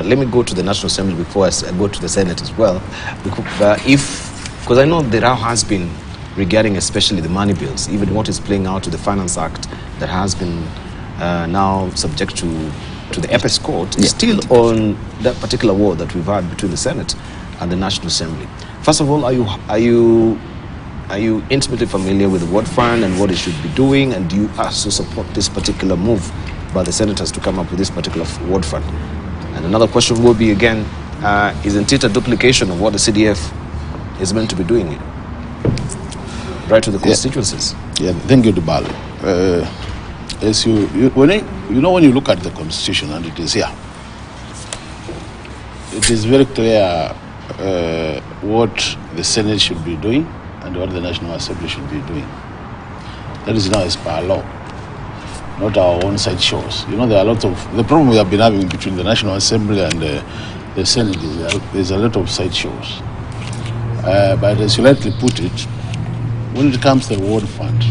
Let me go to the National Assembly before I go to the Senate as well, because I know there has been, regarding especially the money bills, even what is playing out to the Finance Act that has been now subject to the Apex Court, still on that particular war that we've had between the Senate and the National Assembly. First of all, are you intimately familiar with the Ward Fund and what it should be doing, and do you also support this particular move by the senators to come up with this particular Ward Fund? And another question will be again, isn't it a duplication of what the CDF is meant to be doing right to the constituencies? Yeah, thank you, Dubal. As when you look at the Constitution, and it is here, it is very clear what the Senate should be doing and what the National Assembly should be doing. That is now as per law, not our own side shows. You know, there are a lot of, the problem we have been having between the National Assembly and the Senate is there's a lot of side shows. But as you rightly put it, when it comes to the Ward Fund,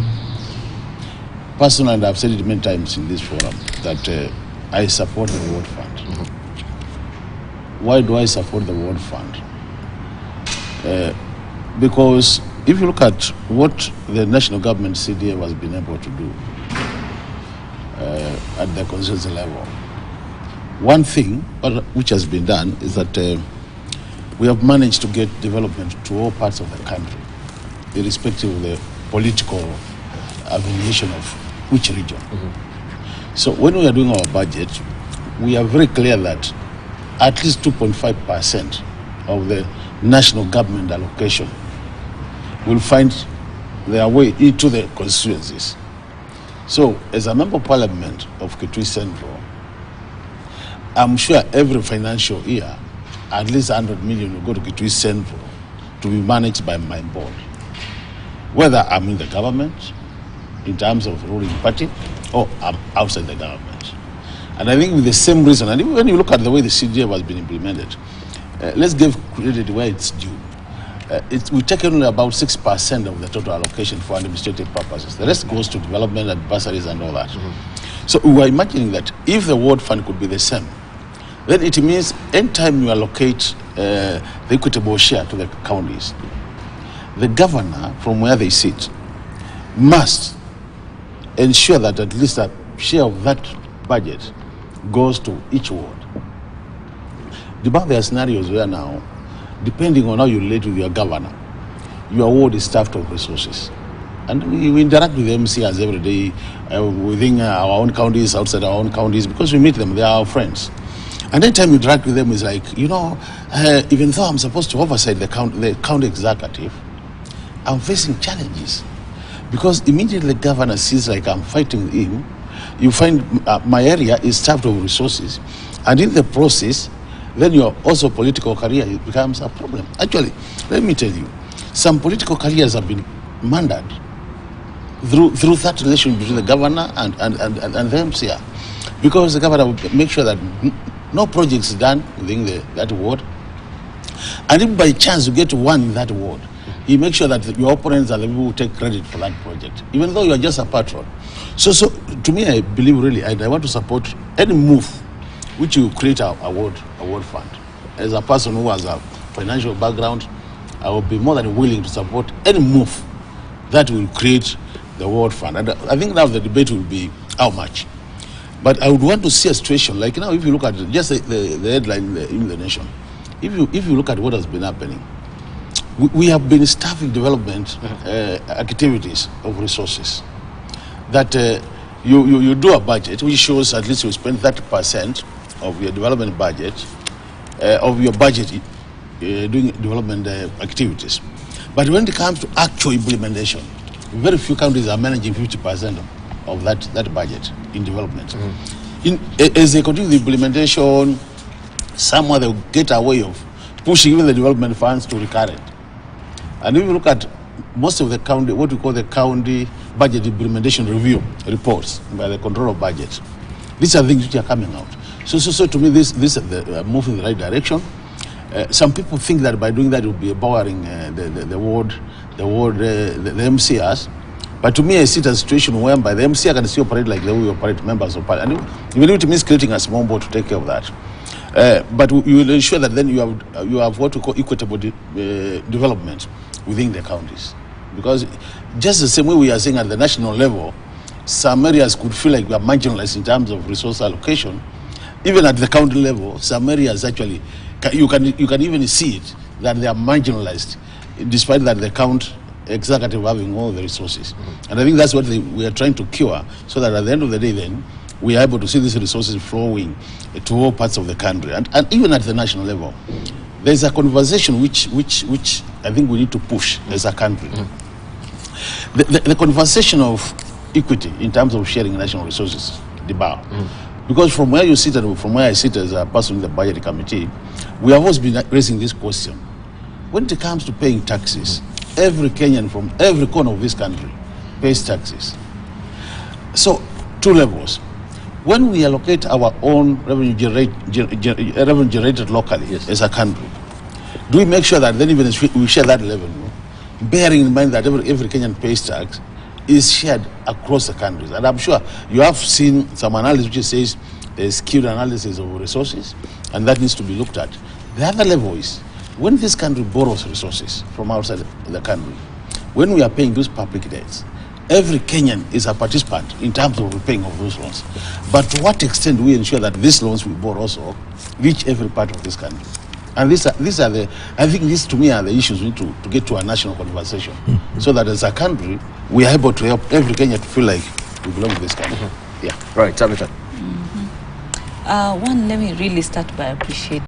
personally, and I've said it many times in this forum, that I support the Ward Fund. Mm-hmm. Why do I support the Ward Fund? Because if you look at what the national government CDF has been able to do at the constituency level, one thing which has been done is that we have managed to get development to all parts of the country, irrespective of the political affiliation of which region. Mm-hmm. So when we are doing our budget, we are very clear that at least 2.5% of the national government allocation will find their way into the constituencies. So as a member of parliament of Kitui Central, I'm sure every financial year, at least 100 million will go to Kitui Central to be managed by my board. Whether I'm in the government, in terms of ruling party, or I'm outside the government. And I think with the same reason, and even when you look at the way the CDF has been implemented, let's give credit where it's due. We've taken only about 6% of the total allocation for administrative purposes. The rest goes to development and bursaries and all that. Mm-hmm. So we were imagining that if the Ward Fund could be the same, then it means anytime you allocate the equitable share to the counties, the governor, from where they sit, must ensure that at least a share of that budget goes to each ward. There are scenarios where now, depending on how you relate with your governor, your ward is starved of resources. And we interact with the MCAs every day within our own counties, outside our own counties, because we meet them, they are our friends. And anytime you interact with them, it's like, even though I'm supposed to oversight the county executive, I'm facing challenges. Because immediately the governor sees like I'm fighting him, you find my area is starved of resources. And in the process, then your also political career becomes a problem. Actually, let me tell you, some political careers have been murdered through that relation between the governor and the MCA. Because the governor will make sure that no projects done within that ward. And if by chance you get one in that ward, he makes sure that your opponents are the people who take credit for that project, even though you are just a patron. So to me, I believe really, I want to support any move which will create a ward fund. As a person who has a financial background, I will be more than willing to support any move that will create the ward fund. And I think now the debate will be how much. But I would want to see a situation like now, if you look at just the headline in the nation, if you look at what has been happening, we have been staffing development activities of resources. That you do a budget which shows at least you spend 30% of your development budget, of your budget doing development activities. But when it comes to actual implementation, very few countries are managing 50% of that budget in development. Mm-hmm. As they continue the implementation, somewhere they'll get a way of pushing even the development funds to recurrent. And if you look at most of the county, what we call the county budget implementation review reports by the control of budget, these are things which are coming out. So to me, this is the move in the right direction. Some people think that by doing that it will be empowering the MCAs. But to me, I see it as a situation whereby the MCA can still operate like the way we operate members of parliament. And even if it means creating a small board to take care of that. But you will ensure that then you have what we call equitable development within the counties. Because just the same way we are saying at the national level, some areas could feel like we are marginalized in terms of resource allocation. Even at the county level, some areas actually, you can even see it, that they are marginalized, despite that the county executive having all the resources. And I think that's what we are trying to cure, so that at the end of the day then, we are able to see these resources flowing to all parts of the country. And even at the national level, there's a conversation which I think we need to push as a country. The conversation of equity in terms of sharing national resources, the bar. Because from where you sit and from where I sit as a person in the budget committee, we have always been raising this question. When it comes to paying taxes, every Kenyan from every corner of this country pays taxes. So, two levels. When we allocate our own revenue generated locally as a country, do we make sure that then even as we share that revenue, bearing in mind that every Kenyan pays tax, is shared across the countries? And I'm sure you have seen some analysis which says there's skewed analysis of resources, and that needs to be looked at. The other level is when this country borrows resources from outside the country, when we are paying those public debts, every Kenyan is a participant in terms of repaying of those loans. But to what extent do we ensure that these loans we borrow also reach every part of this country? And these are the, I think these to me are the issues we need to get to a national conversation, so that as a country, we are able to help every Kenyan to feel like we belong to this country. Yeah. Right, Tabitha. One, let me really start by appreciating